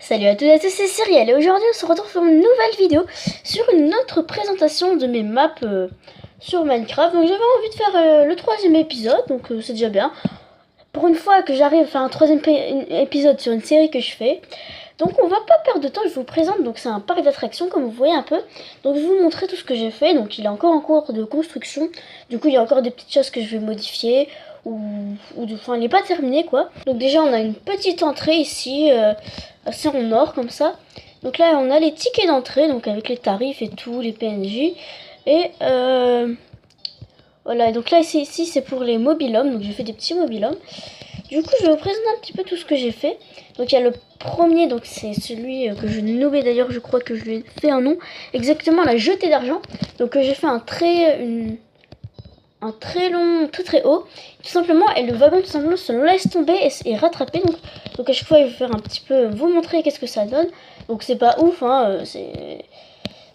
Salut à toutes et à tous, c'est Cyrielle et aujourd'hui on se retrouve pour une nouvelle vidéo sur une autre présentation de mes maps sur Minecraft. Donc j'avais envie de faire le troisième épisode, donc c'est déjà bien. Pour une fois que j'arrive à faire un troisième épisode sur une série que je fais. Donc on va pas perdre de temps, je vous présente, donc c'est un parc d'attractions comme vous voyez un peu. Donc je vais vous montrer tout ce que j'ai fait, donc il est encore en cours de construction. Du coup il y a encore des petites choses que je vais modifier. Enfin il n'est pas terminé quoi. Donc déjà on a une petite entrée ici, assez en or comme ça. Donc là on a les tickets d'entrée, donc avec les tarifs et tout, les PNJ. Et voilà, donc là ici c'est pour les mobilhomes, donc j'ai fait des petits mobilhomes. Du coup je vais vous présenter un petit peu tout ce que j'ai fait. Donc il y a le premier, donc c'est celui que je nommais d'ailleurs, je crois que je lui ai fait un nom. Exactement, la jetée d'argent. Donc j'ai fait un très long, très haut, tout simplement, et le wagon tout simplement se laisse tomber et rattraper. Donc à chaque fois, je vais faire un petit peu vous montrer qu'est-ce que ça donne. Donc c'est pas ouf, hein,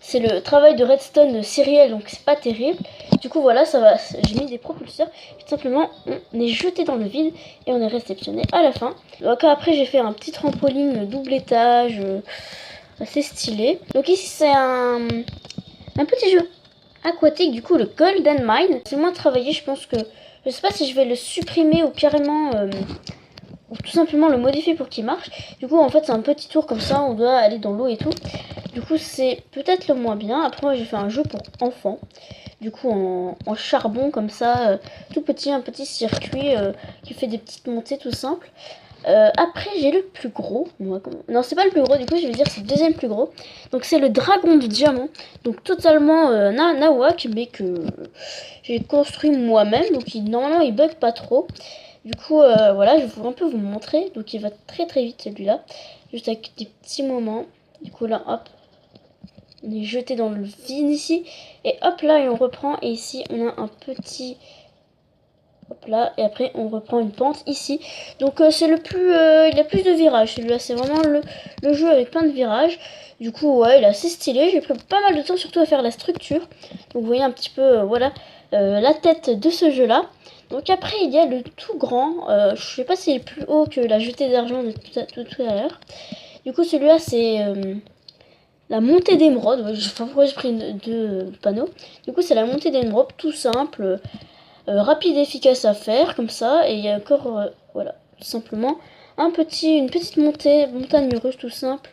c'est le travail de redstone Cyrielle, donc c'est pas terrible. Du coup voilà, ça va. J'ai mis des propulseurs. Et tout simplement, on est jeté dans le vide et on est réceptionné à la fin. Donc après, j'ai fait un petit trampoline double étage, assez stylé. Donc ici, c'est un petit jeu aquatique, du coup le Golden Mine. C'est moins travaillé, je pense que je sais pas si je vais le supprimer ou carrément ou tout simplement le modifier pour qu'il marche. Du coup en fait c'est un petit tour comme ça, on doit aller dans l'eau et tout. Du coup c'est peut-être le moins bien. Après moi j'ai fait un jeu pour enfants, du coup en charbon comme ça, tout petit, un petit circuit qui fait des petites montées tout simple. Après j'ai le plus gros, non c'est pas le plus gros, du coup je vais dire c'est le deuxième plus gros. Donc c'est le dragon de diamant, donc totalement nawak, mais que j'ai construit moi-même, donc normalement il bug pas trop. Du coup voilà, je vais un peu vous montrer. Donc il va très très vite celui-là, juste avec des petits moments. Du coup là hop, on est jeté dans le vide ici, et hop là et on reprend, et ici on a un petit... Hop là, et après on reprend une pente ici. Donc c'est le plus... il a plus de virages celui-là, c'est vraiment le jeu avec plein de virages. Du coup ouais, il est assez stylé, j'ai pris pas mal de temps surtout à faire la structure. Donc vous voyez un petit peu, voilà, la tête de ce jeu-là. Donc après il y a le tout grand, je sais pas s'il est plus haut que la jetée d'argent de tout à l'heure. Du coup celui-là c'est... la montée d'émeraude, ouais, je sais pas pourquoi j'ai pris deux panneaux. Du coup c'est la montée d'émeraude, tout simple. Rapide et efficace à faire comme ça, et il y a encore voilà, tout simplement une petite montagne russe tout simple.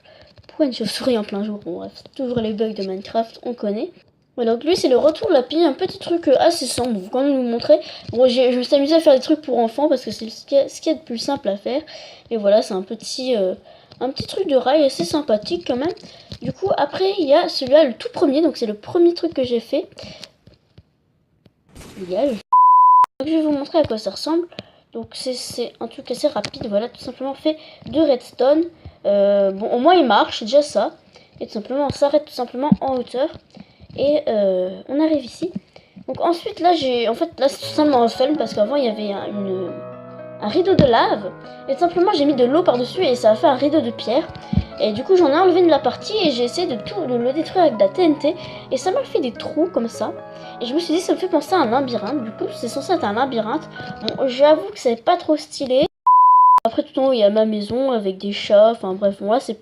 Pourquoi une chauve-souris en plein jour? Bon bref, c'est toujours les bugs de Minecraft, on connaît. Voilà, donc lui c'est le retour de la pile, un petit truc assez simple, je vais quand même vous montrer. Bon, je me suis amusée à faire des trucs pour enfants parce que c'est ce qu'il y a de plus simple à faire. Et voilà, c'est un petit truc de rail assez sympathique quand même. Du coup après il y a celui-là, le tout premier, donc c'est le premier truc que j'ai fait. Donc je vais vous montrer à quoi ça ressemble. Donc c'est un truc assez rapide, voilà, tout simplement fait de redstone. Bon, au moins il marche, c'est déjà ça. Et tout simplement on s'arrête tout simplement en hauteur. Et on arrive ici. Donc ensuite là en fait là c'est tout simplement un film parce qu'avant il y avait un rideau de lave. Et tout simplement j'ai mis de l'eau par dessus et ça a fait un rideau de pierre. Et du coup j'en ai enlevé de la partie et j'ai essayé de le détruire avec de la TNT. Et ça m'a fait des trous comme ça. Et je me suis dit ça me fait penser à un labyrinthe. Du coup c'est censé être un labyrinthe. Bon, j'avoue que c'est pas trop stylé. Après tout en haut il y a ma maison avec des chats. Enfin bref, moi c'est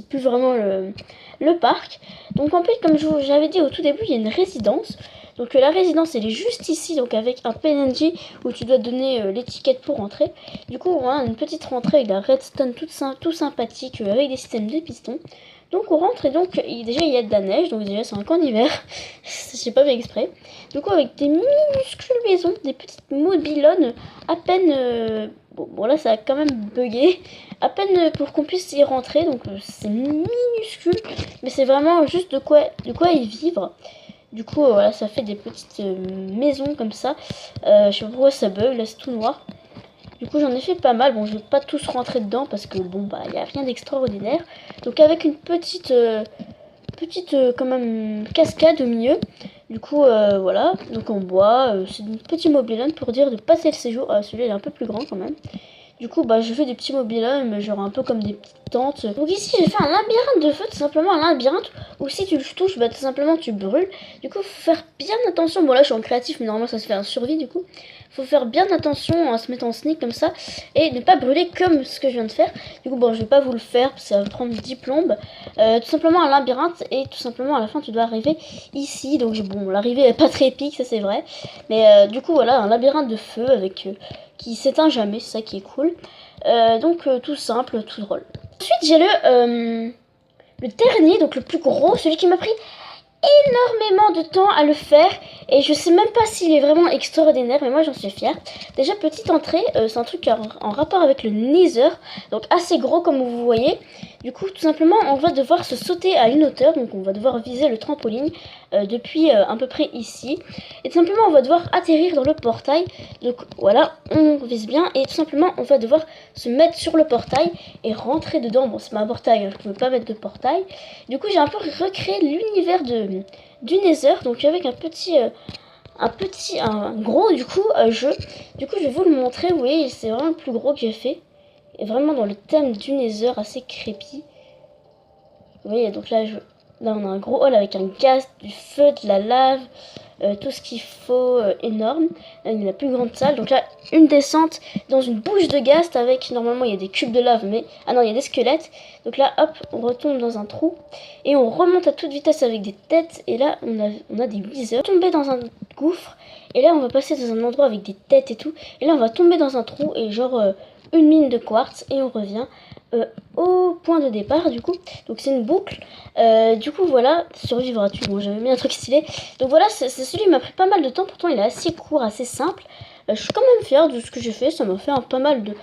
plus vraiment le parc. Donc en plus comme j'avais dit au tout début, il y a une résidence. Donc la résidence elle est juste ici, donc avec un PNJ où tu dois donner l'étiquette pour rentrer. Du coup on a une petite rentrée avec la redstone tout sympathique avec des systèmes de pistons. Donc on rentre et donc déjà il y a de la neige, donc déjà c'est un camp d'hiver, j'ai pas fait exprès. Du coup avec des minuscules maisons, des petites mobilhomes à peine... bon là ça a quand même bugué, à peine pour qu'on puisse y rentrer, donc c'est minuscule, mais c'est vraiment juste de quoi y vivre. Du coup voilà, ça fait des petites maisons comme ça, je sais pas pourquoi ça bug, là c'est tout noir. Du coup j'en ai fait pas mal, bon je vais pas tous rentrer dedans parce que bon bah il n'y a rien d'extraordinaire. Donc avec une petite quand même cascade au milieu. Du coup voilà, donc en bois, c'est une petite mobilhome pour dire de passer le séjour. Celui-là il est un peu plus grand quand même. Du coup, bah, je fais des petits mobil-hommes, genre un peu comme des petites tentes. Donc ici, j'ai fait un labyrinthe de feu, tout simplement un labyrinthe où si tu le touches, bah, tout simplement tu brûles. Du coup, faut faire bien attention. Bon, là, je suis en créatif, mais normalement, ça se fait en survie, du coup. Faut faire bien attention à se mettre en sneak comme ça et ne pas brûler comme ce que je viens de faire. Du coup, bon, je vais pas vous le faire, ça va prendre 10 plombes. Tout simplement un labyrinthe et tout simplement à la fin, tu dois arriver ici. Donc, bon, l'arrivée est pas très épique, ça c'est vrai. Mais du coup, voilà, un labyrinthe de feu avec qui s'éteint jamais, c'est ça qui est cool. Donc, tout simple, tout drôle. Ensuite, j'ai le dernier, donc le plus gros, celui qui m'a pris énormément de temps à le faire et je sais même pas s'il est vraiment extraordinaire, mais moi j'en suis fière. Déjà, petite entrée, c'est un truc en rapport avec le Nether, donc assez gros comme vous voyez. Du coup, tout simplement, on va devoir se sauter à une hauteur, donc on va devoir viser le trampoline depuis à peu près ici. Et tout simplement, on va devoir atterrir dans le portail. Donc voilà, on vise bien et tout simplement, on va devoir se mettre sur le portail et rentrer dedans. Bon, c'est pas un portail, hein, je ne peux pas mettre de portail. Du coup, j'ai un peu recréé l'univers du Nether, donc avec un gros du coup jeu. Du coup, je vais vous le montrer. Vous voyez, c'est vraiment le plus gros que j'ai fait. Et vraiment dans le thème du Nether, assez creepy. Vous voyez, donc là, là on a un gros hall avec un gaz, du feu, de la lave, tout ce qu'il faut, énorme. Là, il y a la plus grande salle. Donc là, une descente dans une bouche de gaz avec, normalement, il y a des cubes de lave, mais... Ah non, il y a des squelettes. Donc là, hop, on retombe dans un trou. Et on remonte à toute vitesse avec des têtes. Et là, on a des wizards. Tomber dans un gouffre. Et là, on va passer dans un endroit avec des têtes et tout. Et là, on va tomber dans un trou et genre une mine de quartz. Et on revient au point de départ, du coup. Donc c'est une boucle. Du coup, voilà, survivras-tu? Bon, j'avais mis un truc stylé. Donc voilà, celui qui m'a pris pas mal de temps. Pourtant, il est assez court, assez simple. Je suis quand même fière de ce que j'ai fait. Ça m'a fait pas mal de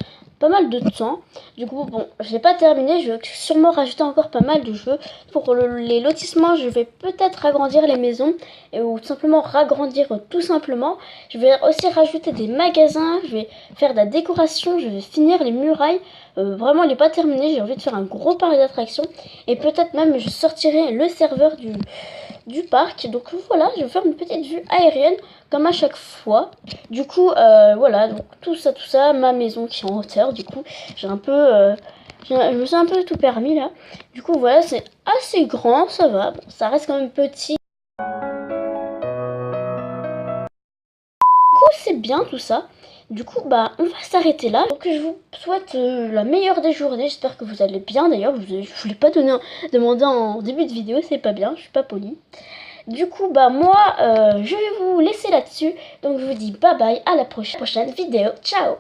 temps. Du coup, bon, je n'ai pas terminé. Je vais sûrement rajouter encore pas mal de jeux. Pour les lotissements, je vais peut-être agrandir les maisons ou tout simplement ragrandir tout simplement. Je vais aussi rajouter des magasins. Je vais faire de la décoration. Je vais finir les murailles. Vraiment, il n'est pas terminé. J'ai envie de faire un gros parc d'attractions. Et peut-être même, je sortirai le serveur du parc. Donc voilà, je vais faire une petite vue aérienne comme à chaque fois. Du coup, voilà, donc tout ça, ma maison qui est en hauteur. Du coup, j'ai un peu, je me suis un peu tout permis là. Du coup, voilà, c'est assez grand, ça va. Bon, ça reste quand même petit. Du coup, c'est bien tout ça. Du coup, bah, on va s'arrêter là. Donc, je vous souhaite la meilleure des journées. J'espère que vous allez bien. D'ailleurs, je ne l'ai pas demandé en début de vidéo, c'est pas bien, je suis pas polie. Du coup, bah, moi, je vais vous laisser là-dessus. Donc, je vous dis bye bye, à la prochaine vidéo. Ciao!